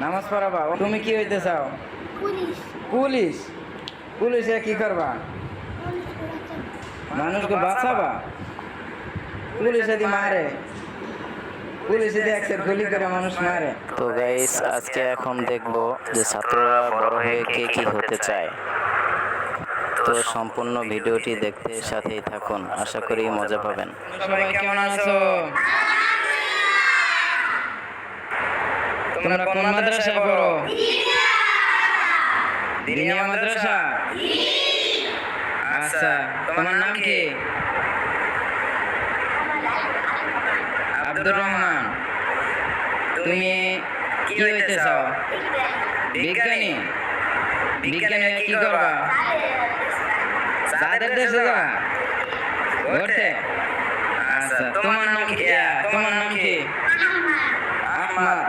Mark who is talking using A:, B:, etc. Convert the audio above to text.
A: নামাজ পড়াবা। তুমি কি হইতে চাও?
B: পুলিশ।
A: পুলিশ। পুলিশে কি করবা? মানুষকে বাঁচাবা। পুলিশে দি মারে, পুলিশে দি একসাথে গুলি করে মানুষ মারে।
C: তো গাইস, আজকে এখন দেখবো যে ছাত্ররা বড় হয়ে কে কি হতে চায়। তো সম্পূর্ণ ভিডিওটি দেখতে সাথেই থাকুন, আশা করি মজা পাবেন।
A: সবাই কেমন আছো? তোমরা কোন মাদ্রাসায় পড়ো? দিনিয়া মাদ্রাসা। আচ্ছা, তোমার নাম কি? আব্দুর রহমান। তুমি কি হইতে চাও? বিজ্ঞানী। বিজ্ঞানী কি করবা? চাঁদের দেশে যাবা ঘুরতে? আচ্ছা, তোমার নাম কি? আহমদ।